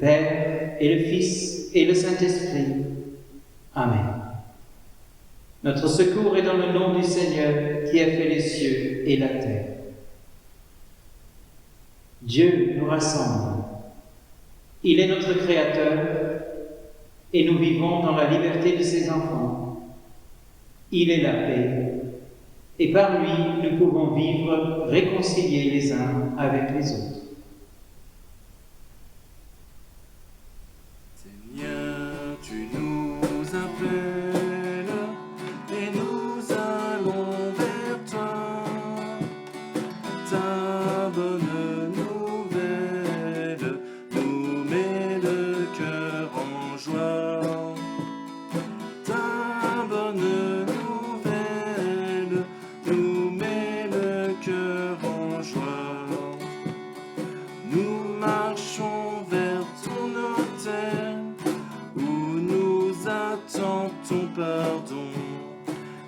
Père et le Fils et le Saint-Esprit. Amen. Notre secours est dans le nom du Seigneur qui a fait les cieux et la terre. Dieu nous rassemble. Il est notre Créateur et nous vivons dans la liberté de ses enfants. Il est la paix et par lui nous pouvons vivre réconciliés les uns avec les autres. Seigneur, tu nous appelles et nous allons vers toi. Ta bonne nouvelle nous met le cœur en joie. Ta bonne nouvelle nous met le cœur en joie. Nous marchons vers ton autel où nous attend ton pardon.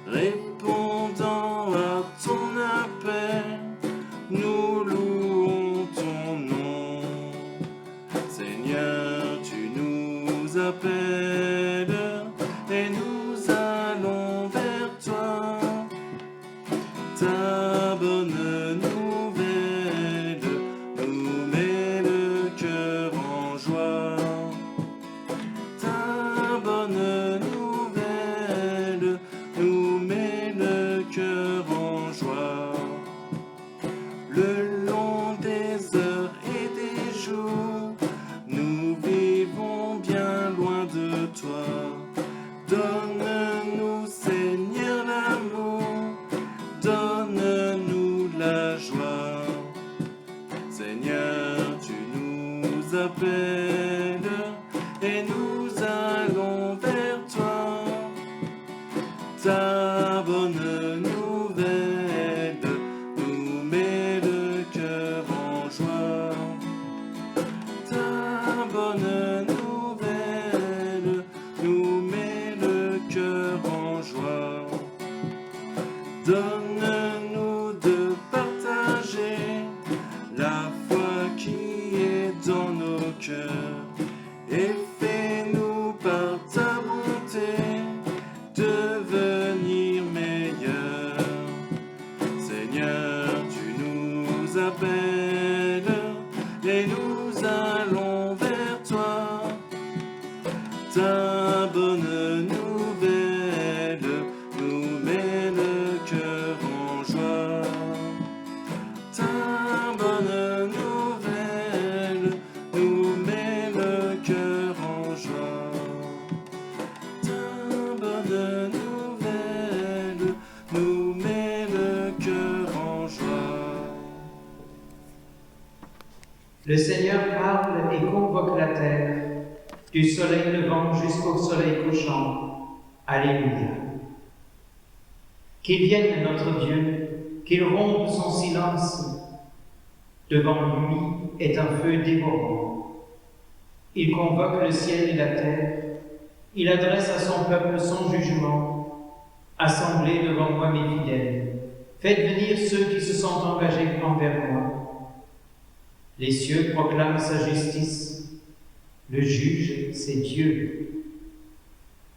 Répondant à ton appel, nous louons ton nom. Seigneur, tu nous appelles et nous allons vers toi. Ta bonne nouvelle nous met le cœur en joie. Ta bonne nouvelle nous met le cœur en joie. Le long des heures et des jours, nous vivons bien loin de toi. Donne-nous, Seigneur, l'amour, donne-nous la joie. Seigneur, tu nous appelles et nous allons vers toi. Ta bonne nouvelle nous met le cœur en joie. Ta bonne nouvelle nous met le cœur en joie. Donne-nous de partager la foi qui est dans nos cœurs et fais-nous par ta bonté devenir meilleurs. Seigneur, tu nous appelles et nous allons vers toi. Ta bonne nouvelle nous met le cœur en joie. Ta bonne nouvelle nous met le cœur en joie. Ta bonne nouvelle nous met le cœur en joie. Le Seigneur parle et convoque la terre, du soleil levant jusqu'au soleil couchant. Alléluia. Qu'il vienne notre Dieu, qu'il rompe son silence. Devant lui est un feu dévorant. Il convoque le ciel et la terre. Il adresse à son peuple son jugement. Assemblez devant moi mes fidèles. Faites venir ceux qui se sont engagés envers moi. Les cieux proclament sa justice. Le juge, c'est Dieu.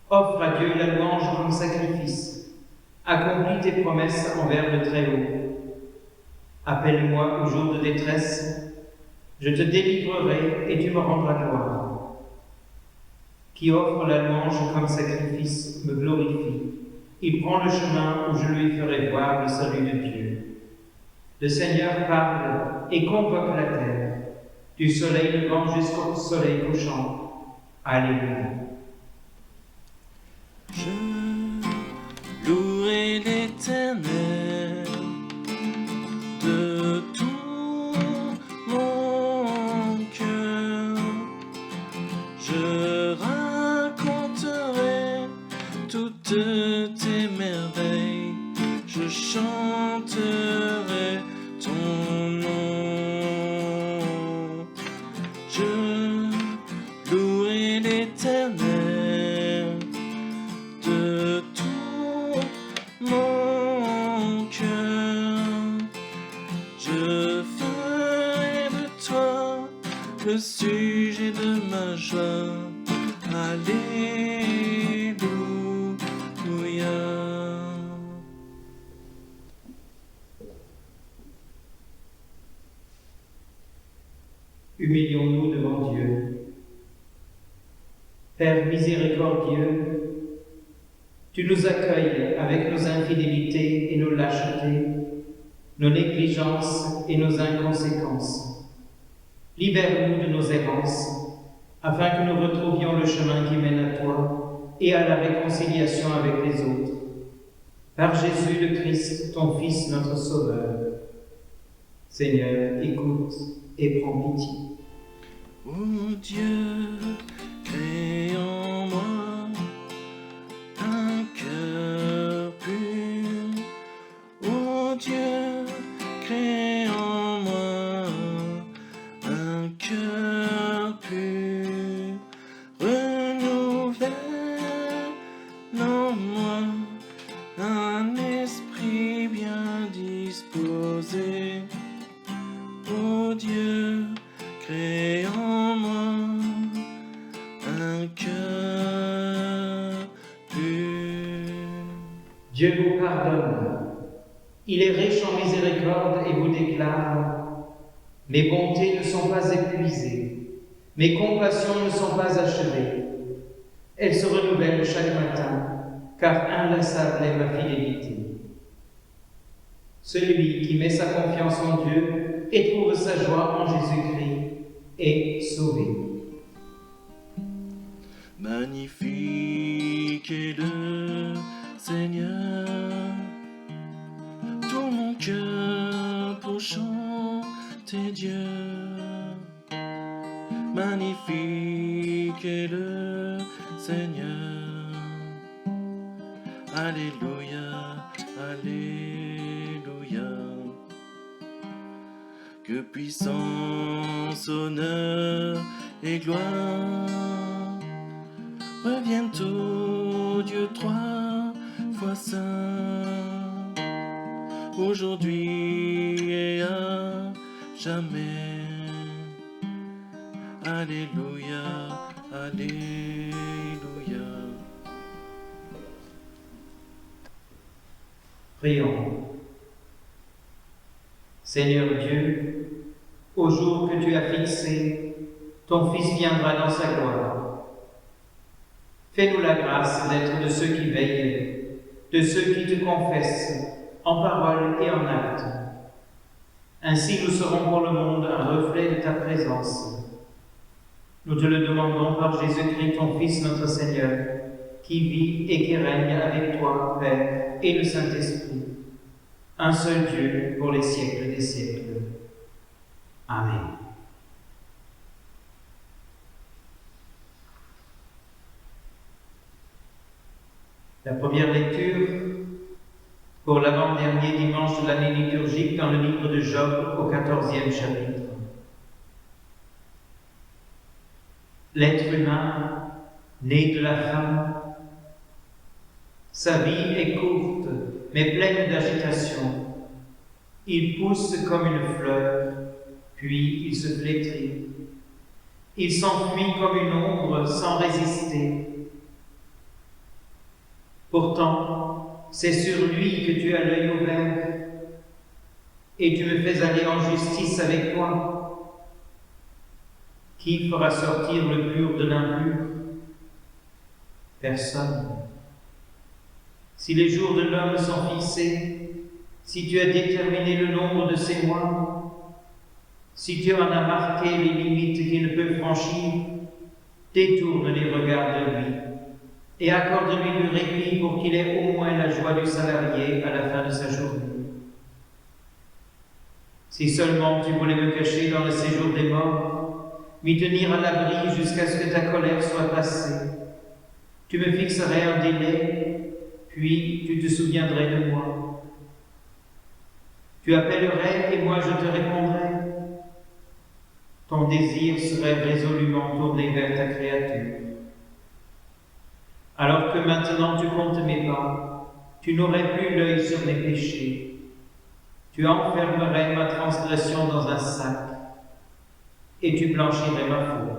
Offre à Dieu la louange comme sacrifice. Accomplis tes promesses envers le Très-Haut. Appelle-moi au jour de détresse. Je te délivrerai et tu me rendras gloire. Qui offre la louange comme sacrifice me glorifie. Il prend le chemin où je lui ferai voir le salut de Dieu. Le Seigneur parle et convoque la terre, du soleil levant jusqu'au soleil couchant. Alléluia. Je louerai l'Éternel de tout mon cœur. Je raconterai toutes tes merveilles. Je chanterai ton nom. Je louerai l'Éternel de tout mon cœur. Je ferai de toi le sujet de ma Père miséricordieux, tu nous accueilles avec nos infidélités et nos lâchetés, nos négligences et nos inconséquences. Libère-nous de nos errances, afin que nous retrouvions le chemin qui mène à toi et à la réconciliation avec les autres. Par Jésus le Christ, ton Fils, notre Sauveur. Seigneur, écoute et prends pitié. Ô Dieu, crée en moi un cœur pur. Ô Dieu, crée en moi un cœur pur. Renouvelle en moi un esprit bien disposé. Ô Dieu, crée en moi un cœur pur. Dieu vous pardonne. Il est riche en miséricorde et vous déclare: mes bontés ne sont pas épuisées, mes compassions ne sont pas achevées. Elles se renouvellent chaque matin, car inlassable est ma fidélité. Celui qui met sa confiance en Dieu et trouve sa joie en Jésus-Christ est sauvé. Magnifique est le Seigneur, tout mon cœur pour chanter Dieu. Magnifique est le Seigneur, Alléluia, Alléluia. Que puissance, honneur et gloire reviennent au Dieu trois fois saint, aujourd'hui et à jamais. Alléluia, Alléluia. Prions. Seigneur Dieu, au jour que tu as fixé, ton Fils viendra dans sa gloire. Fais-nous la grâce d'être de ceux qui veillent, de ceux qui te confessent, en parole et en acte. Ainsi nous serons pour le monde un reflet de ta présence. Nous te le demandons par Jésus-Christ, ton Fils, notre Seigneur, qui vit et qui règne avec toi, Père, et le Saint-Esprit, un seul Dieu pour les siècles des siècles. Amen. La première lecture pour l'avant-dernier dimanche de l'année liturgique dans le livre de Job au 14e chapitre. L'être humain, né de la femme, sa vie est courte mais pleine d'agitation. Il pousse comme une fleur, puis il se flétrit. Il s'enfuit comme une ombre sans résister. Pourtant, c'est sur lui que tu as l'œil ouvert, et tu me fais aller en justice avec toi. Qui fera sortir le pur de l'impur? Personne. Si les jours de l'homme sont fixés, si tu as déterminé le nombre de ses mois, si tu en as marqué les limites qu'il ne peut franchir, détourne les regards de lui et accorde-lui le répit pour qu'il ait au moins la joie du salarié à la fin de sa journée. Si seulement tu voulais me cacher dans le séjour des morts, m'y tenir à l'abri jusqu'à ce que ta colère soit passée, tu me fixerais un délai, puis tu te souviendrais de moi. Tu appellerais et moi je te répondrais. Ton désir serait résolument tourné vers ta créature. Alors que maintenant tu comptes mes pas, tu n'aurais plus l'œil sur mes péchés. Tu enfermerais ma transgression dans un sac et tu blanchirais ma faute.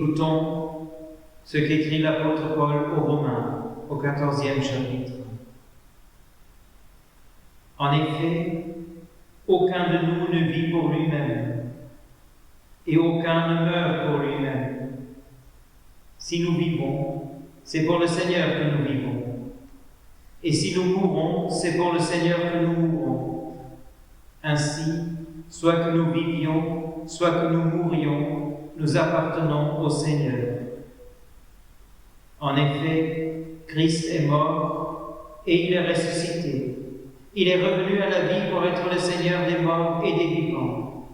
Écoutons ce qu'écrit l'apôtre Paul aux Romains au 14e chapitre. En effet, aucun de nous ne vit pour lui-même, et aucun ne meurt pour lui-même. Si nous vivons, c'est pour le Seigneur que nous vivons. Et si nous mourons, c'est pour le Seigneur que nous mourons. Ainsi, soit que nous vivions, soit que nous mourions, nous appartenons au Seigneur. En effet, Christ est mort et il est ressuscité. Il est revenu à la vie pour être le Seigneur des morts et des vivants.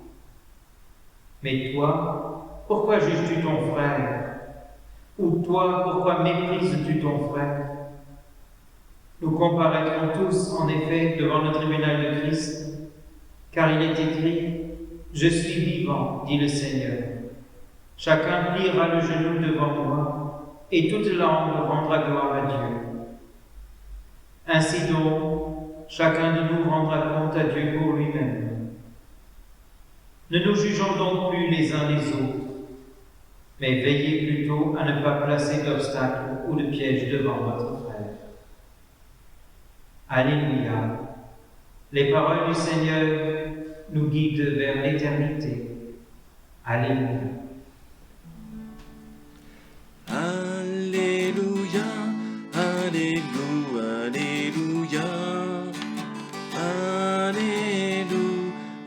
Mais toi, pourquoi juges-tu ton frère? Ou toi, pourquoi méprises-tu ton frère? Nous comparaîtrons tous, en effet, devant le tribunal de Christ, car il est écrit « Je suis vivant, dit le Seigneur. Chacun pliera le genou devant moi, et toute langue rendra gloire à Dieu. » Ainsi donc, chacun de nous rendra compte à Dieu pour lui-même. Ne nous jugeons donc plus les uns les autres, mais veillez plutôt à ne pas placer d'obstacles ou de pièges devant votre frère. Alléluia. Les paroles du Seigneur nous guident vers l'éternité. Alléluia. Alléluia, Alléluia, Alléluia, Alléluia,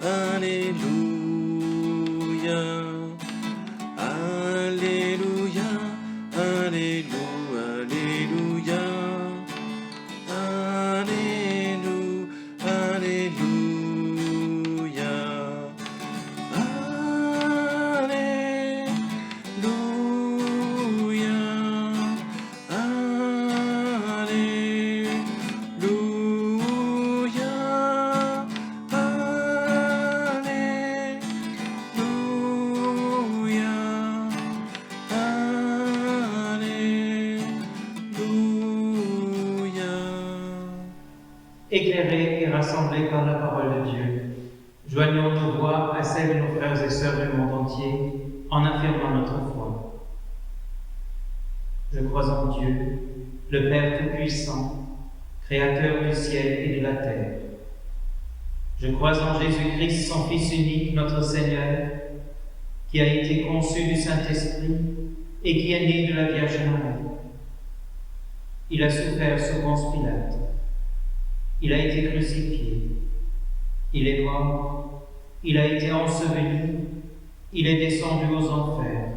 Alléluia, Alléluia, Alléluia, Éclairés et rassemblés par la parole de Dieu, joignons nos voix à celles de nos frères et sœurs du monde entier en affirmant notre foi. Je crois en Dieu, le Père Tout-Puissant, Créateur du ciel et de la terre. Je crois en Jésus-Christ, son Fils unique, notre Seigneur, qui a été conçu du Saint-Esprit et qui est né de la Vierge Marie. Il a souffert sous Ponce Pilate. Il a été crucifié. Il est mort. Il a été enseveli. Il est descendu aux enfers.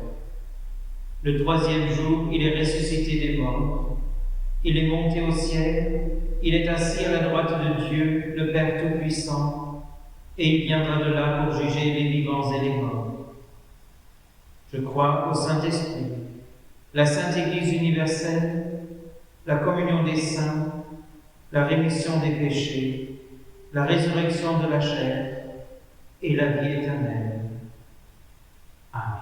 Le troisième jour, il est ressuscité des morts. Il est monté au ciel. Il est assis à la droite de Dieu, le Père Tout-Puissant, et il viendra de là pour juger les vivants et les morts. Je crois au Saint-Esprit, la Sainte Église universelle, la communion des saints, la rémission des péchés, la résurrection de la chair et la vie éternelle. Amen.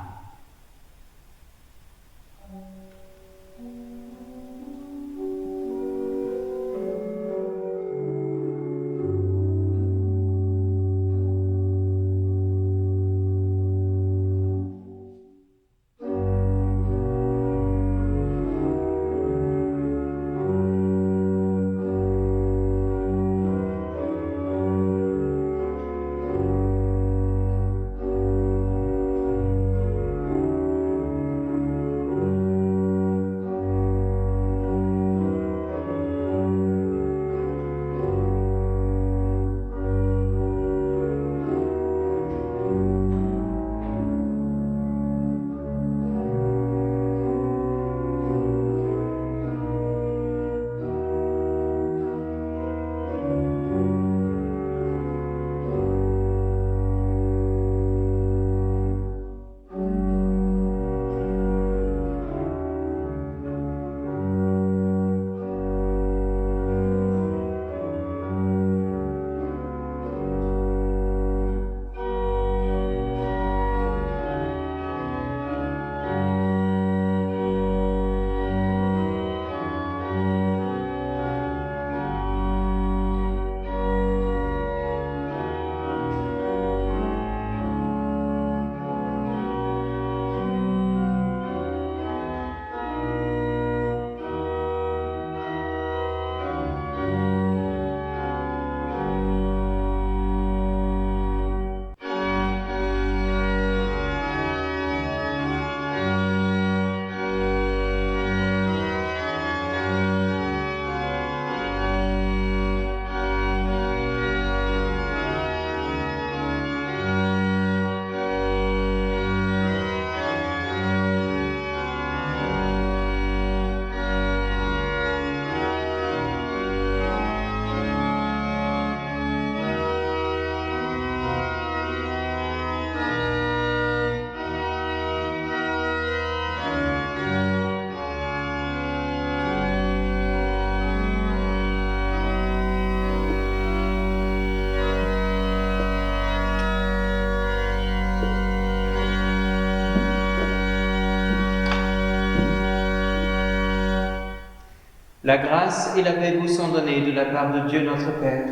La grâce et la paix vous sont données de la part de Dieu notre Père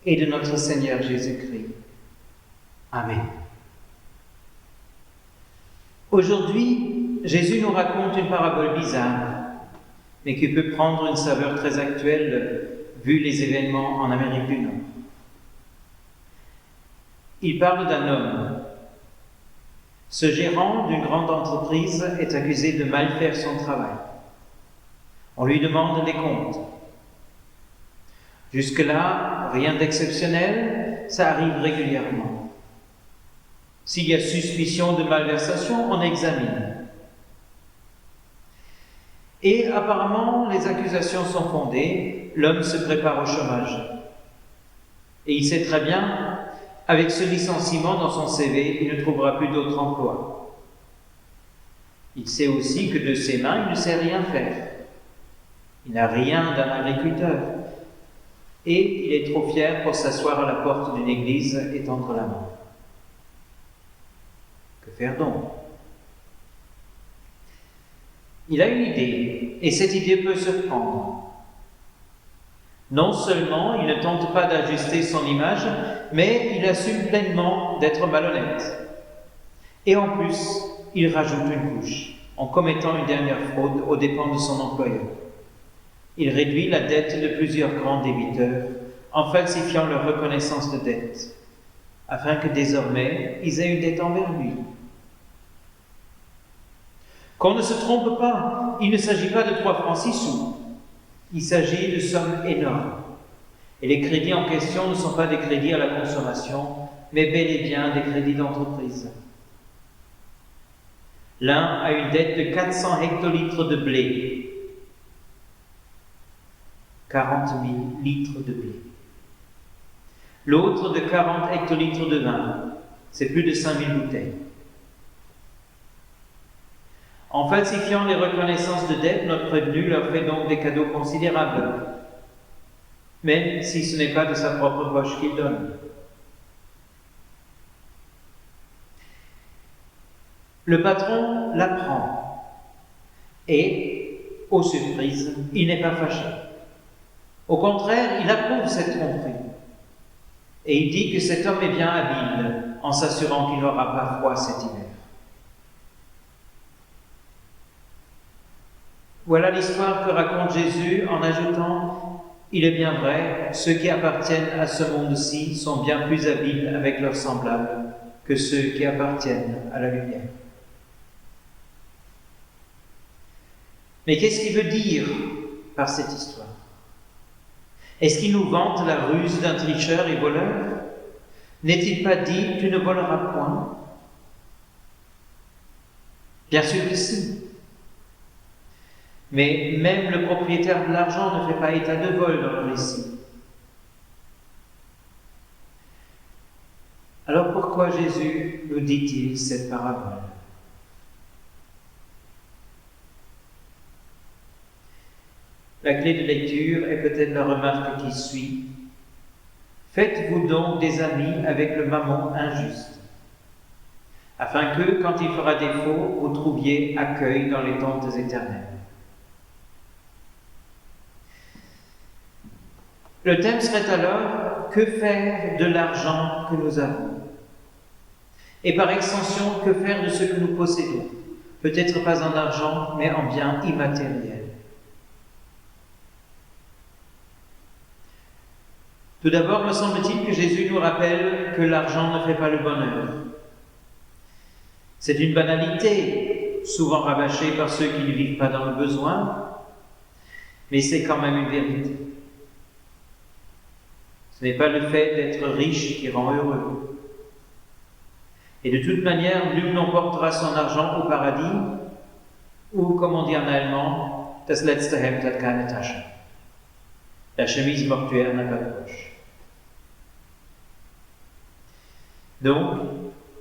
et de notre Seigneur Jésus-Christ. Amen. Aujourd'hui, Jésus nous raconte une parabole bizarre, mais qui peut prendre une saveur très actuelle vu les événements en Amérique du Nord. Il parle d'un homme. Ce gérant d'une grande entreprise est accusé de mal faire son travail. On lui demande des comptes. Jusque-là, rien d'exceptionnel, ça arrive régulièrement. S'il y a suspicion de malversation, on examine. Et apparemment, les accusations sont fondées, l'homme se prépare au chômage. Et il sait très bien, avec ce licenciement dans son CV, il ne trouvera plus d'autre emploi. Il sait aussi que de ses mains, il ne sait rien faire. Il n'a rien d'un agriculteur. Et il est trop fier pour s'asseoir à la porte d'une église et tendre la main. Que faire donc? Il a une idée, et cette idée peut surprendre. Non seulement il ne tente pas d'ajuster son image, mais il assume pleinement d'être malhonnête. Et en plus, il rajoute une couche, en commettant une dernière fraude aux dépens de son employeur. Il réduit la dette de plusieurs grands débiteurs en falsifiant leur reconnaissance de dette, afin que désormais ils aient une dette envers lui. Qu'on ne se trompe pas, il ne s'agit pas de 3 francs 6 sous. Il s'agit de sommes énormes. Et les crédits en question ne sont pas des crédits à la consommation, mais bel et bien des crédits d'entreprise. L'un a une dette de 400 hectolitres de blé. 40 000 litres de blé. L'autre de 40 hectolitres de vin. C'est plus de 5 000 bouteilles. En falsifiant les reconnaissances de dette, notre prévenu leur fait donc des cadeaux considérables, même si ce n'est pas de sa propre poche qu'il donne. Le patron l'apprend et, aux surprises, il n'est pas fâché. Au contraire, il approuve cette tromperie. Et il dit que cet homme est bien habile, en s'assurant qu'il n'aura pas froid cet hiver. Voilà l'histoire que raconte Jésus en ajoutant « Il est bien vrai, ceux qui appartiennent à ce monde-ci sont bien plus habiles avec leurs semblables que ceux qui appartiennent à la lumière. » Mais qu'est-ce qu'il veut dire par cette histoire? Est-ce qu'il nous vante la ruse d'un tricheur et voleur? N'est-il pas dit « Tu ne voleras point » ? Bien sûr que si. Mais même le propriétaire de l'argent ne fait pas état de vol dans le récit. Alors pourquoi Jésus nous dit-il cette parabole? La clé de lecture est peut-être la remarque qui suit. Faites-vous donc des amis avec le mammon injuste, afin que, quand il fera défaut, vous trouviez accueil dans les tentes éternelles. Le thème serait alors « Que faire de l'argent que nous avons ?» Et par extension, que faire de ce que nous possédons? Peut-être pas en argent, mais en biens immatériels. Tout d'abord, me semble-t-il que Jésus nous rappelle que l'argent ne fait pas le bonheur. C'est une banalité, souvent rabâchée par ceux qui ne vivent pas dans le besoin, mais c'est quand même une vérité. Ce n'est pas le fait d'être riche qui rend heureux. Et de toute manière, nul n'emportera son argent au paradis, ou, comme on dit en allemand, das letzte Hemd hat keine Tasche. La chemise mortuaire n'a pas de poche. Donc,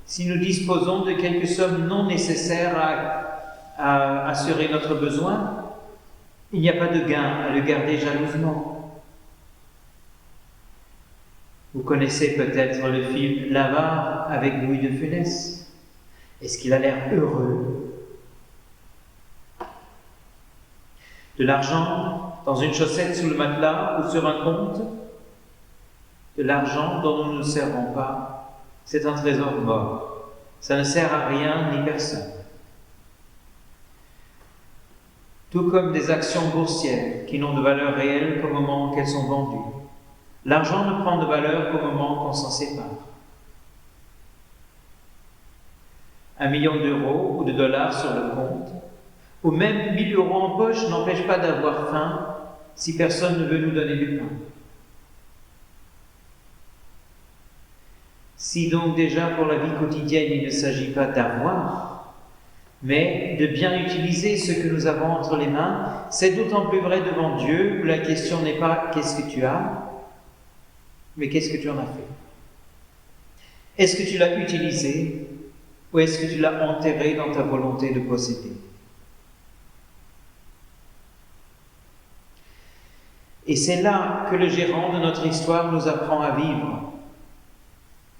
si nous disposons de quelques sommes non nécessaires à assurer notre besoin, il n'y a pas de gain à le garder jalousement. Vous connaissez peut-être le film L'Avare avec Louis de Funès. Est-ce qu'il a l'air heureux? De l'argent, dans une chaussette sous le matelas ou sur un compte. De l'argent dont nous ne nous servons pas, c'est un trésor mort. Ça ne sert à rien ni personne. Tout comme des actions boursières qui n'ont de valeur réelle qu'au moment qu'elles sont vendues. L'argent ne prend de valeur qu'au moment qu'on s'en sépare. 1 million d'euros ou de dollars sur le compte, ou même 1 000 euros en poche n'empêche pas d'avoir faim si personne ne veut nous donner du pain. Si donc déjà pour la vie quotidienne il ne s'agit pas d'avoir, mais de bien utiliser ce que nous avons entre les mains, c'est d'autant plus vrai devant Dieu où la question n'est pas « qu'est-ce que tu as ?», mais « qu'est-ce que tu en as fait ?» Est-ce que tu l'as utilisé ou est-ce que tu l'as enterré dans ta volonté de posséder ? Et c'est là que le gérant de notre histoire nous apprend à vivre.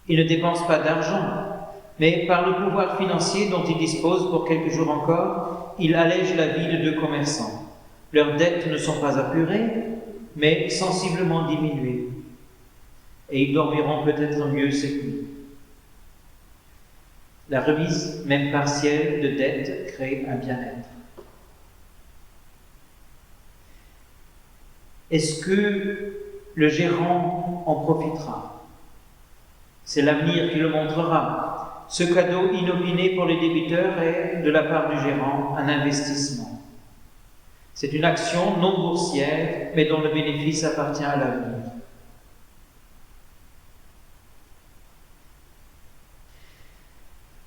Il ne dépense pas d'argent, mais par le pouvoir financier dont il dispose pour quelques jours encore, il allège la vie de 2 commerçants. Leurs dettes ne sont pas apurées, mais sensiblement diminuées. Et ils dormiront peut-être mieux cette nuit. La remise, même partielle, de dettes crée un bien-être. Est-ce que le gérant en profitera ? C'est l'avenir qui le montrera. Ce cadeau inopiné pour les débiteurs est, de la part du gérant, un investissement. C'est une action non boursière, mais dont le bénéfice appartient à l'avenir.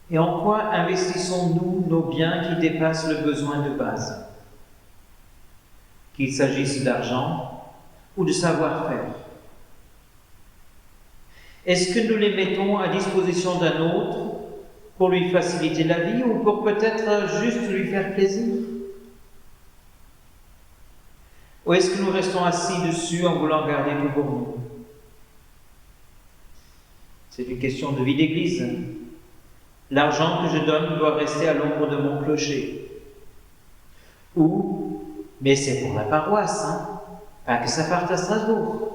Et en quoi investissons-nous nos biens qui dépassent le besoin de base ? Qu'il s'agisse d'argent ou de savoir-faire. Est-ce que nous les mettons à disposition d'un autre pour lui faciliter la vie ou pour peut-être juste lui faire plaisir ? Ou est-ce que nous restons assis dessus en voulant garder tout pour nous ? C'est une question de vie d'église. L'argent que je donne doit rester à l'ombre de mon clocher. Ou, mais c'est pour la paroisse, pas que ça parte à Strasbourg.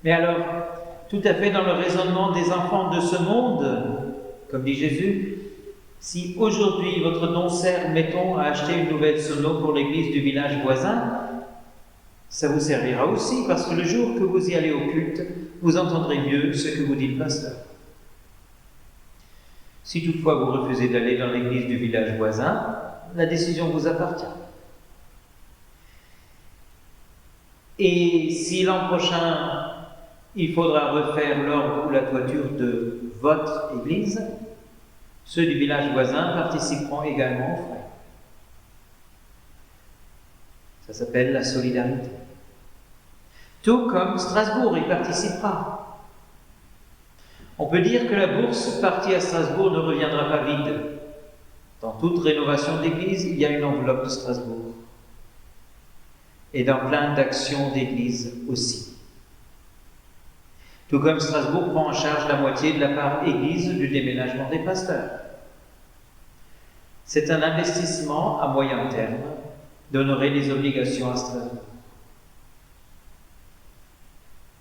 Mais alors, tout à fait dans le raisonnement des enfants de ce monde, comme dit Jésus, si aujourd'hui votre don sert, mettons, à acheter une nouvelle sono pour l'église du village voisin, ça vous servira aussi, parce que le jour que vous y allez au culte, vous entendrez mieux ce que vous dit le pasteur. Si toutefois vous refusez d'aller dans l'église du village voisin, la décision vous appartient. Et si l'an prochain, il faudra refaire l'orgue ou la toiture de votre église, ceux du village voisin participeront également aux frais. Ça s'appelle la solidarité. Tout comme Strasbourg y participera. On peut dire que la bourse partie à Strasbourg ne reviendra pas vide. Dans toute rénovation d'église, il y a une enveloppe de Strasbourg. Et dans plein d'actions d'église aussi. Tout comme Strasbourg prend en charge la moitié de la part église du déménagement des pasteurs. C'est un investissement à moyen terme d'honorer les obligations à Strasbourg.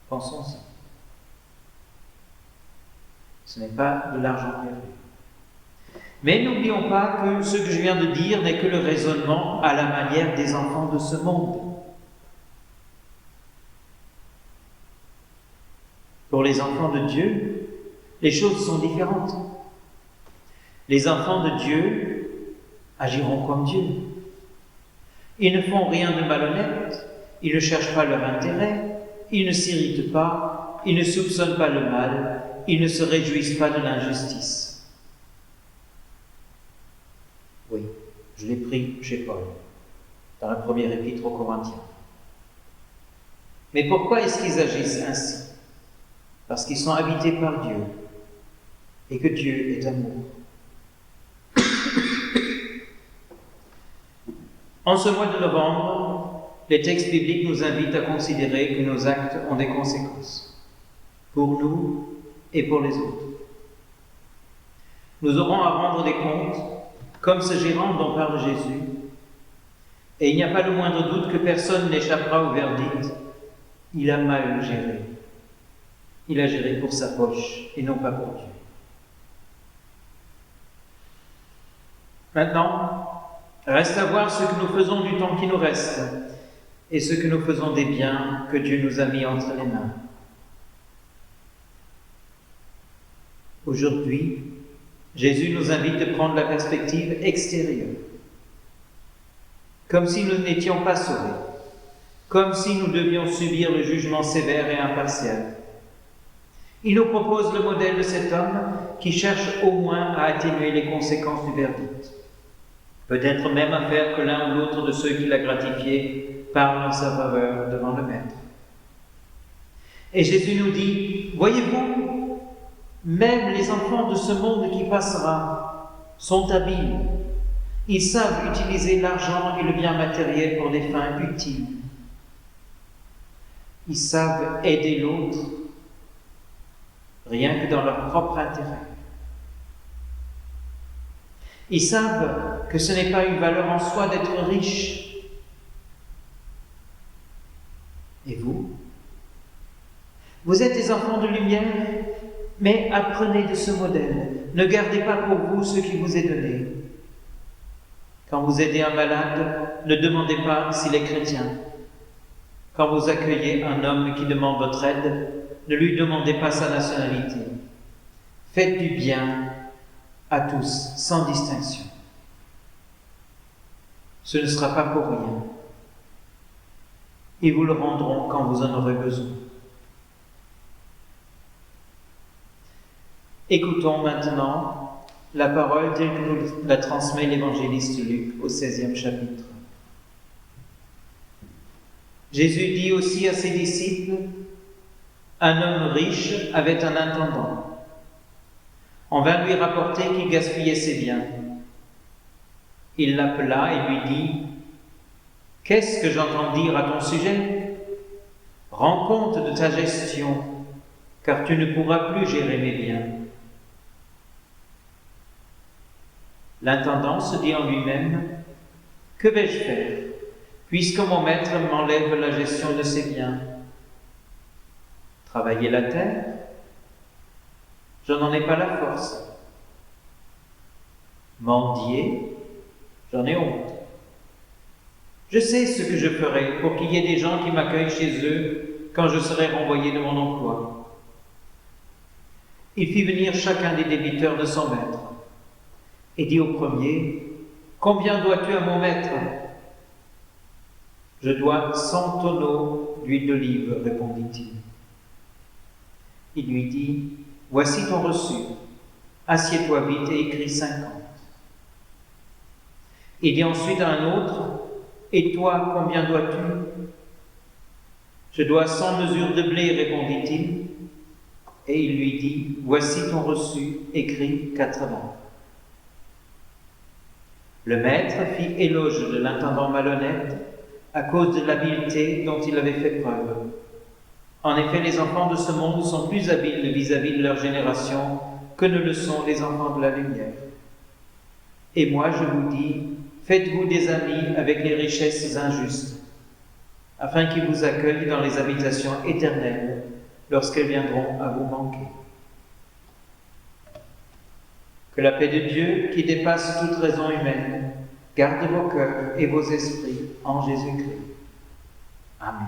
Pensons-y. Ce n'est pas de l'argent perdu. Mais n'oublions pas que ce que je viens de dire n'est que le raisonnement à la manière des enfants de ce monde. Pour les enfants de Dieu, les choses sont différentes. Les enfants de Dieu agiront comme Dieu. Ils ne font rien de malhonnête, ils ne cherchent pas leur intérêt, ils ne s'irritent pas, ils ne soupçonnent pas le mal, ils ne se réjouissent pas de l'injustice. Oui, je l'ai pris chez Paul, dans la première épître aux Corinthiens. Mais pourquoi est-ce qu'ils agissent ainsi ? Parce qu'ils sont habités par Dieu et que Dieu est amour. En ce mois de novembre, les textes bibliques nous invitent à considérer que nos actes ont des conséquences, pour nous et pour les autres. Nous aurons à rendre des comptes comme ce gérant dont parle Jésus. Et il n'y a pas le moindre doute que personne n'échappera au verdict. Il a mal géré. Il a géré pour sa poche et non pas pour Dieu. Maintenant, reste à voir ce que nous faisons du temps qui nous reste et ce que nous faisons des biens que Dieu nous a mis entre les mains. Aujourd'hui, Jésus nous invite de prendre la perspective extérieure, comme si nous n'étions pas sauvés, comme si nous devions subir le jugement sévère et impartial. Il nous propose le modèle de cet homme qui cherche au moins à atténuer les conséquences du verdict. Peut-être même à faire que l'un ou l'autre de ceux qui l'a gratifié parle en sa faveur devant le Maître. Et Jésus nous dit, voyez-vous, même les enfants de ce monde qui passera sont habiles. Ils savent utiliser l'argent et le bien matériel pour des fins utiles. Ils savent aider l'autre, rien que dans leur propre intérêt. Ils savent que ce n'est pas une valeur en soi d'être riche. Et vous? Vous êtes des enfants de lumière, mais apprenez de ce modèle. Ne gardez pas pour vous ce qui vous est donné. Quand vous aidez un malade, ne demandez pas s'il est chrétien. Quand vous accueillez un homme qui demande votre aide, ne lui demandez pas sa nationalité. Faites du bien à tous, sans distinction. Ce ne sera pas pour rien. Ils vous le rendront quand vous en aurez besoin. Écoutons maintenant la parole telle que nous la transmet l'évangéliste Luc au 16e chapitre. Jésus dit aussi à ses disciples, un homme riche avait un intendant. On vint lui rapporter qu'il gaspillait ses biens. Il l'appela et lui dit, « Qu'est-ce que j'entends dire à ton sujet? Rends compte de ta gestion, car tu ne pourras plus gérer mes biens. » L'intendant se dit en lui-même, « Que vais-je faire, puisque mon maître m'enlève la gestion de ses biens? Travailler la terre? Je n'en ai pas la force. Mendier? J'en ai honte. Je sais ce que je ferai pour qu'il y ait des gens qui m'accueillent chez eux quand je serai renvoyé de mon emploi. » Il fit venir chacun des débiteurs de son maître et dit au premier, « Combien dois-tu à mon maître? » « Je dois 100 tonneaux d'huile d'olive, répondit-il. Il lui dit, « Voici ton reçu, assieds-toi vite et écris 50. » Il dit ensuite à un autre, « Et toi, combien dois-tu? » « Je dois 100 mesures de blé, répondit-il. Et il lui dit, « Voici ton reçu, écris 80. » Le maître fit éloge de l'intendant malhonnête à cause de l'habileté dont il avait fait preuve. En effet, les enfants de ce monde sont plus habiles vis-à-vis de leur génération que ne le sont les enfants de la lumière. Et moi, je vous dis, faites-vous des amis avec les richesses injustes, afin qu'ils vous accueillent dans les habitations éternelles lorsqu'elles viendront à vous manquer. Que la paix de Dieu, qui dépasse toute raison humaine, garde vos cœurs et vos esprits en Jésus-Christ. Amen.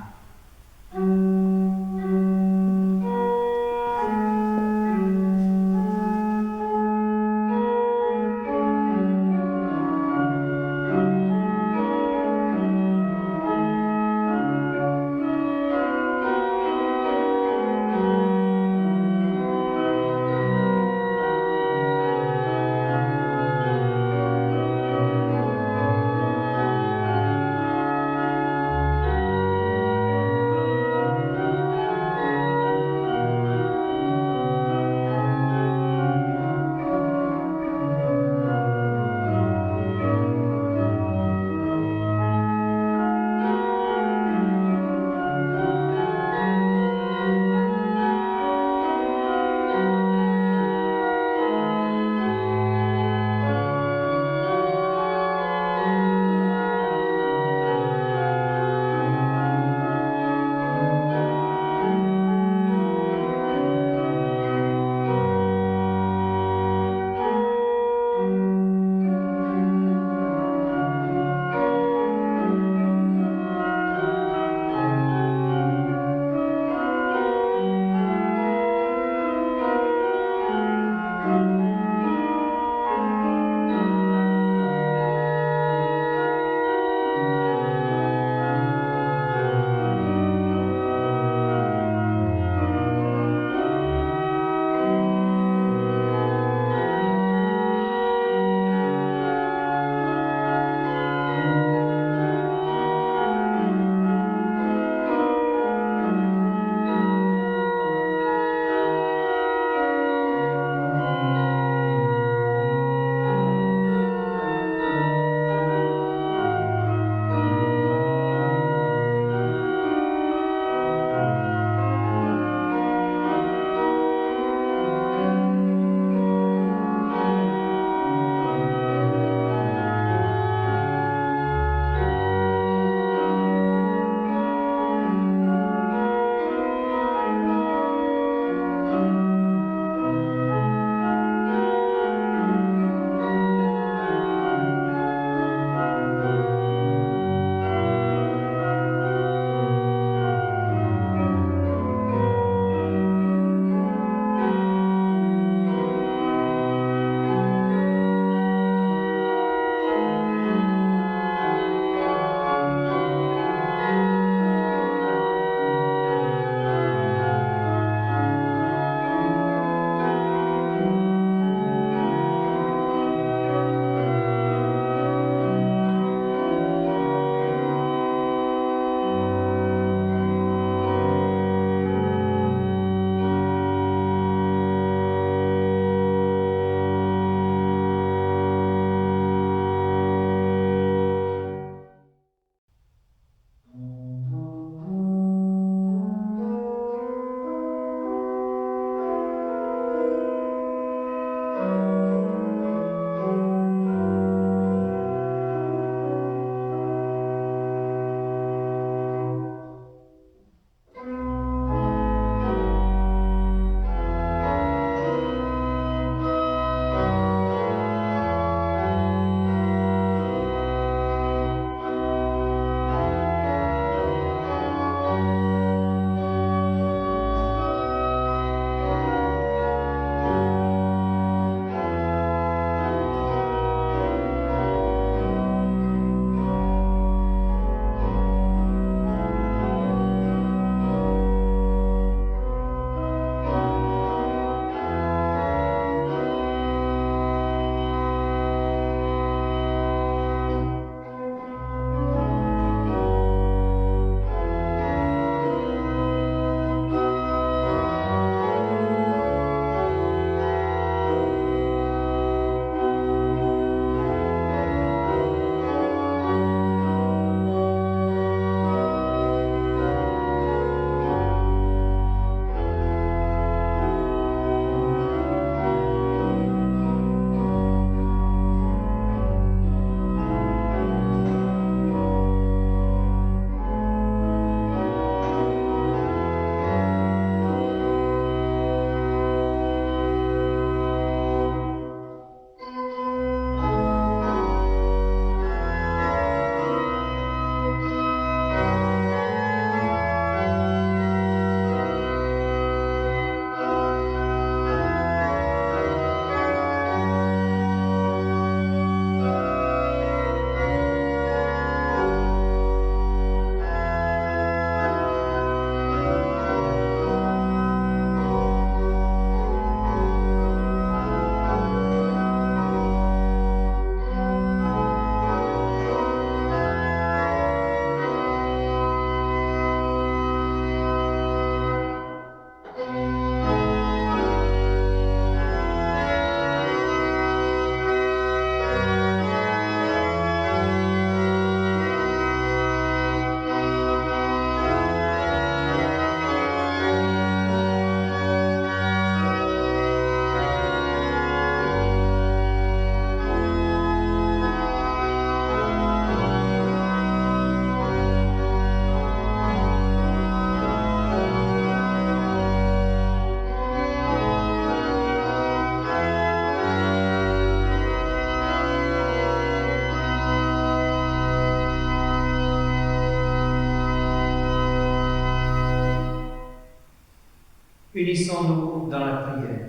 Unissons-nous dans la prière.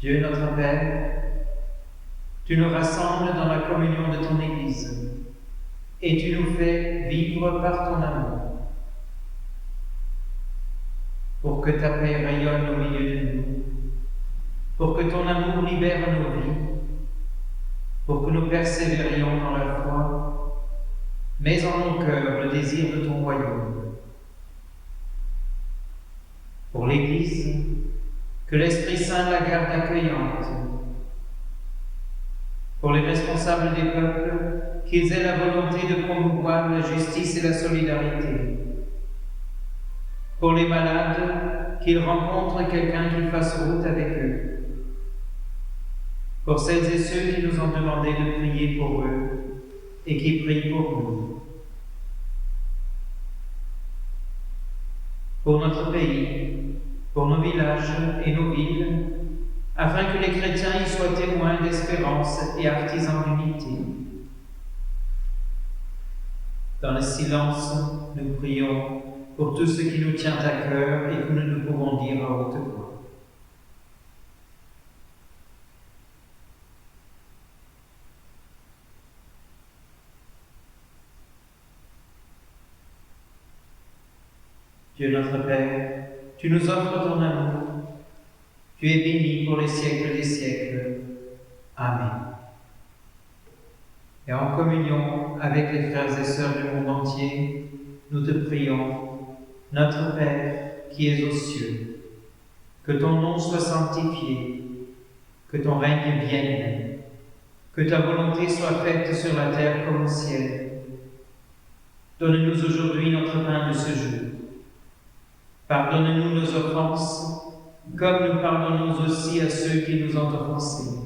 Dieu notre Père, tu nous rassembles dans la communion de ton Église et tu nous fais vivre par ton amour. Pour que ta paix rayonne au milieu de nous, pour que ton amour libère nos vies, pour que nous persévérions dans la foi, mets en nos cœurs le désir de ton royaume. Pour l'Église, que l'Esprit Saint la garde accueillante. Pour les responsables des peuples, qu'ils aient la volonté de promouvoir la justice et la solidarité. Pour les malades, qu'ils rencontrent quelqu'un qui fasse route avec eux. Pour celles et ceux qui nous ont demandé de prier pour eux et qui prient pour nous. Pour notre pays, pour nos villages et nos villes, afin que les chrétiens y soient témoins d'espérance et artisans d'unité. Dans le silence, nous prions pour tout ce qui nous tient à cœur et que nous ne pouvons dire à haute voix. Dieu notre Père, tu nous offres ton amour. Tu es béni pour les siècles des siècles. Amen. Et en communion avec les frères et sœurs du monde entier, nous te prions, notre Père qui es aux cieux, que ton nom soit sanctifié, que ton règne vienne, que ta volonté soit faite sur la terre comme au ciel. Donne-nous aujourd'hui notre pain de ce jour. Pardonne-nous nos offenses, comme nous pardonnons aussi à ceux qui nous ont offensés.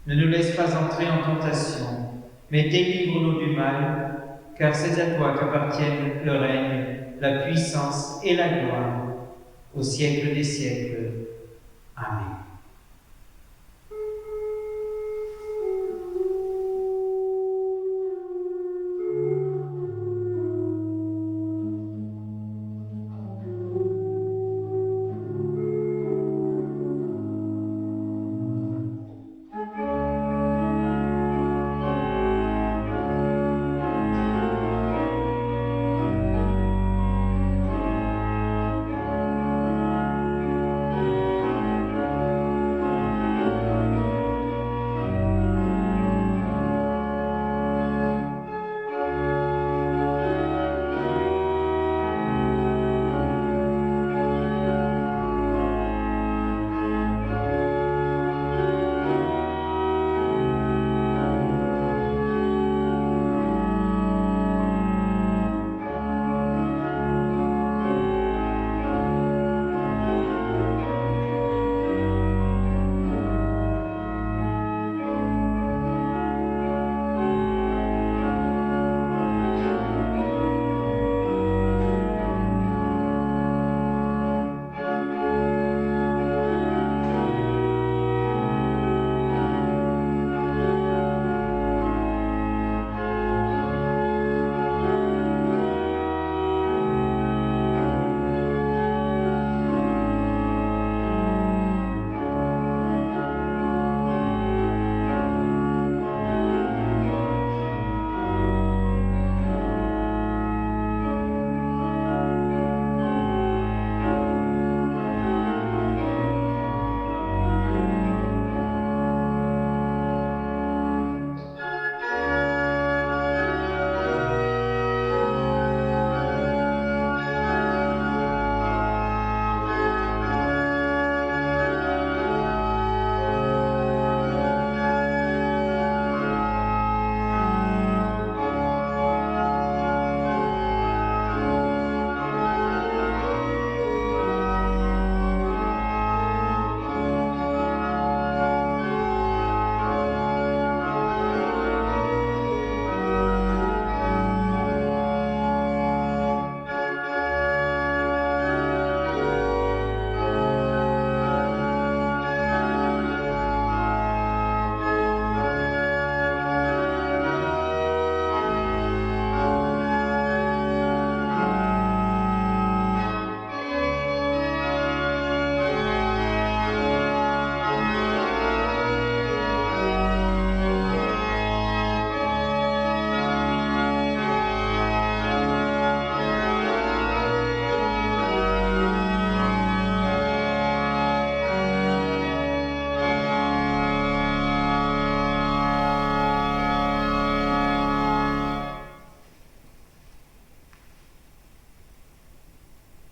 Ne nous laisse pas entrer en tentation, mais délivre-nous du mal, car c'est à toi qu'appartiennent le règne, la puissance et la gloire, au siècle des siècles. Amen.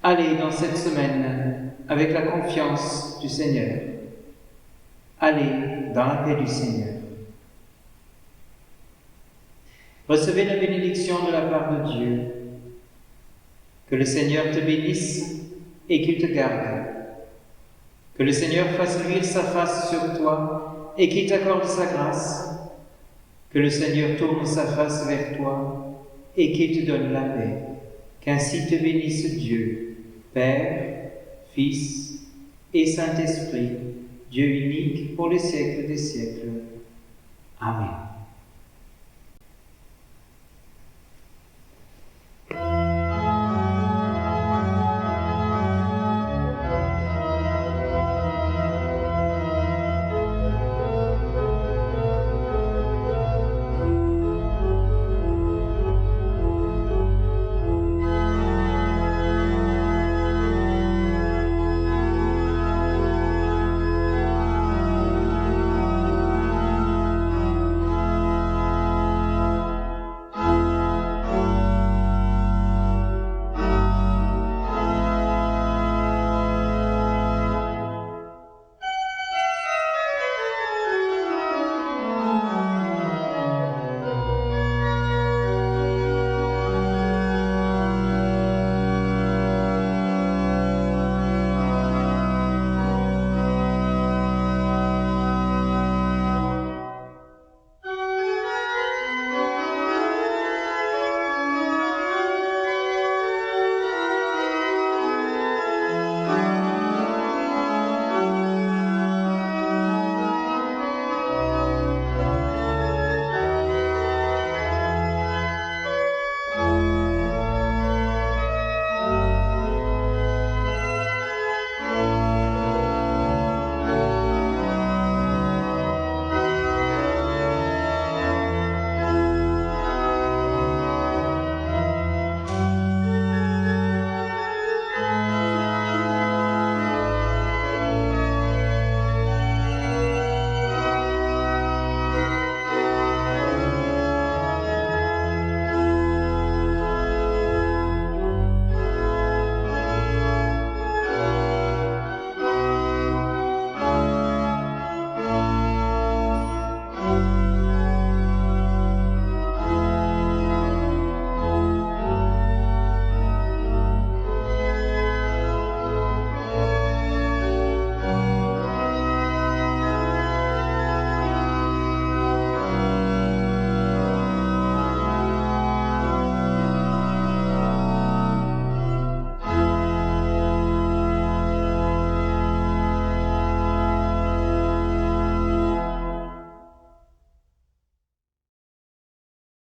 Allez dans cette semaine avec la confiance du Seigneur. Allez dans la paix du Seigneur. Recevez la bénédiction de la part de Dieu. Que le Seigneur te bénisse et qu'il te garde. Que le Seigneur fasse luire sa face sur toi et qu'il t'accorde sa grâce. Que le Seigneur tourne sa face vers toi et qu'il te donne la paix. Qu'ainsi te bénisse Dieu, Père, Fils et Saint-Esprit, Dieu unique pour les siècles des siècles. Amen.